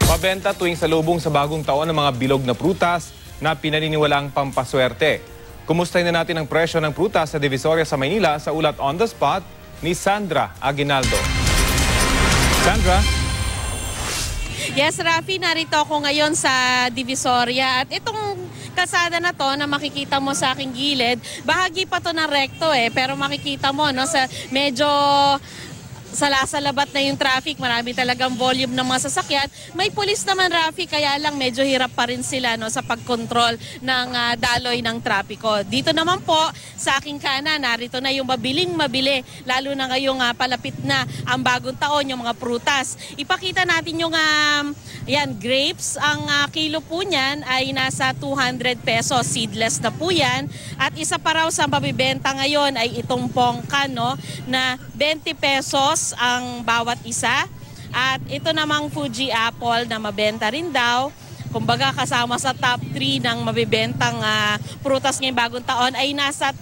Pabenta tuwing salubong sa bagong taon ng mga bilog na prutas na pinaniniwalaang pampaswerte. Kumustahin na natin ang presyo ng prutas sa Divisoria sa Maynila sa ulat on the spot ni Sandra Aguinaldo. Sandra? Yes, Rafi, narito ako ngayon sa Divisoria at itong kalsada na to na makikita mo sa aking gilid, bahagi pa to ng rekto pero makikita mo no, sa medyo salasalabat na yung traffic, marami talagang volume ng mga sasakyan. May pulis naman, Rafi, kaya lang medyo hirap pa rin sila no, sa pagkontrol ng daloy ng trapiko. Dito naman po, sa aking kanan, narito na yung mabiling-mabili, lalo na ngayong palapit na ang bagong taon, yung mga prutas. Ipakita natin yung yan, grapes. Ang kilo po niyan ay nasa 200 pesos. Seedless na po yan. At isa pa raw sa mabibenta ngayon ay itong pongkan, no, na 20 pesos ang bawat isa. At ito namang Fuji apple na mabenta rin daw. Kumbaga kasama sa top 3 ng mabibentang prutas ngayong bagong taon ay nasa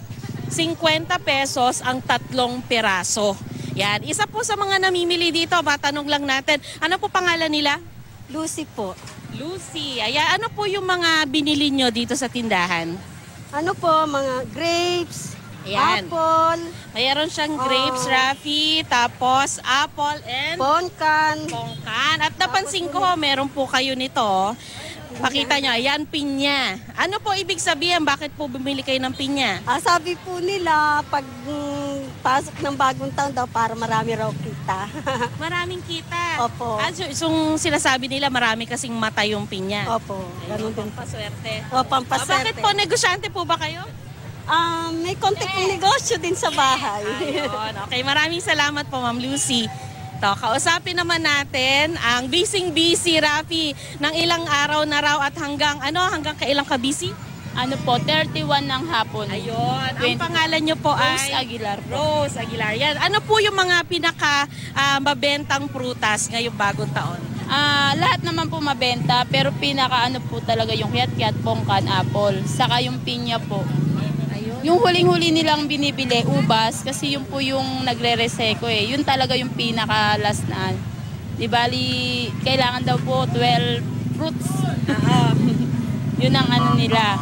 50 pesos ang 3 piraso. Yan, isa po sa mga namimili dito, matanong lang natin, ano po pangalan nila? Lucy po. Lucy, ayan, ano po yung mga binili nyo dito sa tindahan? Ano po, mga grapes, Ayan. apple, Mayroon siyang grapes, Rafi, tapos apple and pongkan. pongkan. At napansin ko, meron po kayo nito. Pakita nyo, ayan, pinya. Ano po ibig sabihin? Bakit po bumili kayo ng pinya? Sabi po nila, pag pasok ng bagong taon daw, para marami raw kita. Maraming kita. Opo. Yung sinasabi nila, marami kasing mata yung pinya. Opo, ganun din. Pampaswerte. O, pampaserte. Bakit po, negosyante po ba kayo? May konti pong negosyo din sa bahay. Ayun. Okay, maraming salamat po, Ma'am Lucy. Kausapin naman natin ang busy Rafi ng ilang araw na raw at hanggang kailang ka busy? Ano po, 31 ng hapon. Ayun. Ang pangalan nyo po Rose ay Aguilar po. Rose Aguilar. Yan. Ano po yung mga pinaka mabentang prutas ngayong bagong taon? Lahat naman po mabenta, pero pinaka ano po talaga yung kiyat-kiyat, pongkan, apple, saka yung pinya po. Yung huling-huli nilang binibili, ubas, kasi yun po yung nagre-reseko Yun talaga yung pinaka-last na. Di bali, kailangan daw po 12 fruits. Yun ang ano nila,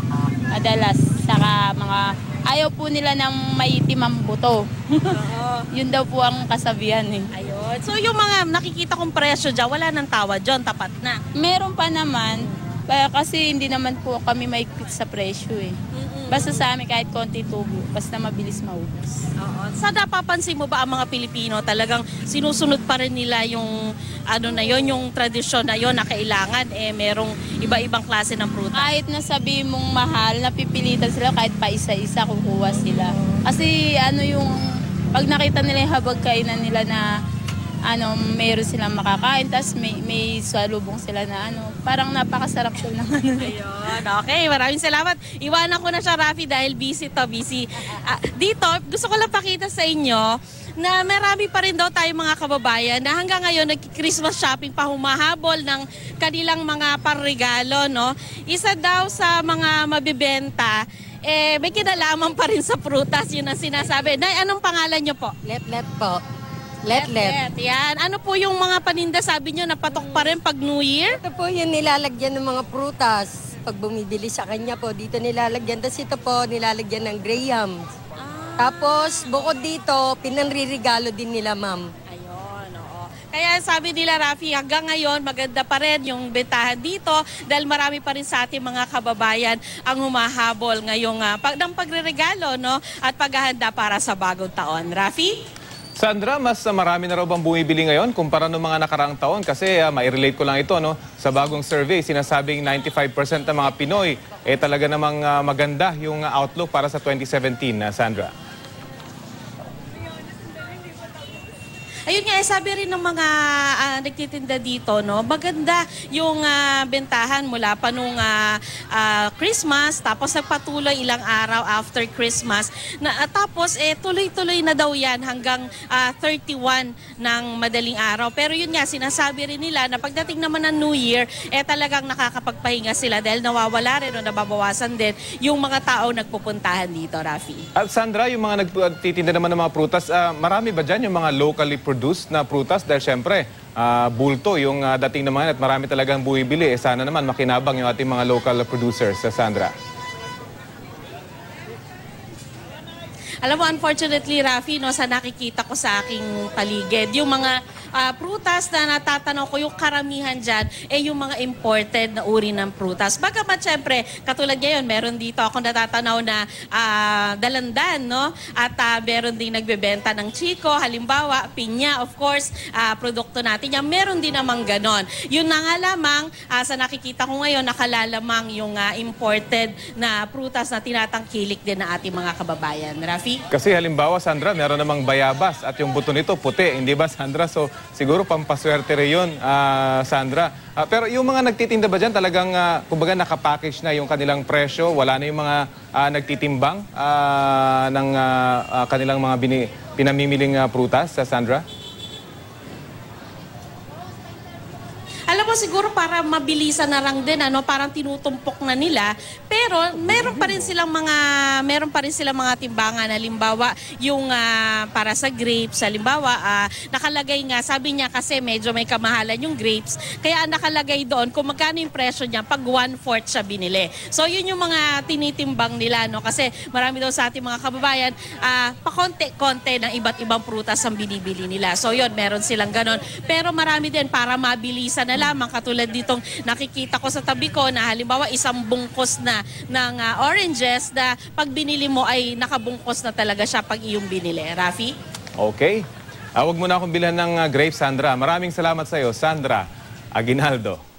madalas. Saka mga, ayaw po nila ng maitim ang buto. Yun daw po ang kasabihan Ayun. So yung mga nakikita kong presyo dyan, wala nang tawad dyan, tapat na. Meron pa naman, kasi hindi naman po kami maikpit sa presyo Basta sa amin kahit konti tubo, basta mabilis maubos. Oo. Sa napapansin mo ba ang mga Pilipino talagang sinusunod pa rin nila yung yung tradisyon na yon na kailangan merong iba-ibang klase ng prutas? Kahit nasabi mong mahal, napipilitan sila kahit pa isa-isa kukuha sila. Kasi pag nakita nila yung habag kainan nila na mayroon silang makakain, tapos may salubong sila na parang napakasarap daw ng Ayun, okay, maraming salamat. Iwanan ko na siya, Rafi, dahil busy. Dito, gusto ko lang pakita sa inyo na marami pa rin daw tayong mga kababayan na hanggang ngayon nag-Christmas shopping pa, humahabol ng kanilang mga parregalo, no? Isa daw sa mga mabibenta, may kinalaman pa rin sa prutas, yun ang sinasabi. Nay, anong pangalan nyo po? Let po. Let. Yan. Ano po yung mga paninda, sabi nyo, napatok pa rin pag New Year? Ito po yung nilalagyan ng mga prutas. Pag bumibili sa kanya po, dito nilalagyan. Tapos ito po, nilalagyan ng graham. Tapos, bukod dito, pinanririgalo din nila, ma'am. Ayun, oo. Kaya sabi nila, Rafi, hanggang ngayon, maganda pa rin yung bentahan dito dahil marami pa rin sa ating mga kababayan ang humahabol ngayong ng pagre-regalo, no? At paghahanda para sa bagong taon. Rafi? Sandra, mas marami na raw bang bumibili ngayon kumpara ng mga nakaraang taon? Kasi mai-relate ko lang ito, no? Sa bagong survey, sinasabing 95% ng mga Pinoy talaga namang maganda yung outlook para sa 2017, Sandra. Ayun nga, sabi rin ng mga nagtitinda dito, no, maganda yung bentahan mula pa nung Christmas, tapos nagpatuloy ilang araw after Christmas. Tapos tuloy-tuloy na daw yan hanggang 31 ng madaling araw. Pero yun nga, sinasabi rin nila na pagdating naman ng New Year, talagang nakakapagpahinga sila dahil nawawala rin o nababawasan din yung mga tao nagpupuntahan dito, Rafi. At Sandra, yung mga nagtitinda naman ng mga prutas, marami ba dyan yung mga locally produced na prutas dahil syempre bulto yung dating naman at marami talagang bumibili. Sana naman makinabang yung ating mga local producers, Sandra. Alam mo, unfortunately, Rafi, no, sa nakikita ko sa aking paligid, yung mga prutas na natatanaw ko, yung karamihan dyan, yung mga imported na uri ng prutas. Bagamat, syempre, katulad ngayon, meron dito ako natatanaw na dalandan, no? At meron din nagbebenta ng chiko, halimbawa, pinya, of course, produkto natin yan. Meron din namang ganon. Yun na nga lamang, sa nakikita ko ngayon, nakalalamang yung imported na prutas na tinatangkilik din ng ating mga kababayan. Rafi? Kasi halimbawa, Sandra, meron namang bayabas at yung buto nito puti, hindi ba, Sandra? So siguro pampaswerte rin yun, Sandra. Pero yung mga nagtitinda ba dyan talagang, kumbaga nakapackage na yung kanilang presyo? Wala na yung mga nagtitimbang ng kanilang mga pinamimiling prutas, Sandra? Alam mo, siguro para mabilisan na lang din, parang tinutumpok na nila, pero meron pa rin silang mga timbangan. Halimbawa, yung para sa grapes, halimbawa, nakalagay nga, sabi niya kasi medyo may kamahalan yung grapes, kaya nakalagay doon kung magkano yung presyo niya pag 1/4 siya binili. So yun yung mga tinitimbang nila, no? Kasi marami daw sa ating mga kababayan, pakonte-konte ng iba't ibang prutas ang binibili nila. So yun, meron silang ganon. Pero marami din para mabilisan na lamang, katulad ditong nakikita ko sa tabi ko na halimbawa isang bungkos na ng oranges na pag binili mo ay nakabungkos na talaga siya pag iyong binili. Rafi? Okay. Huwag mo na akong bilhan ng grapes, Sandra. Maraming salamat sa iyo, Sandra Aguinaldo.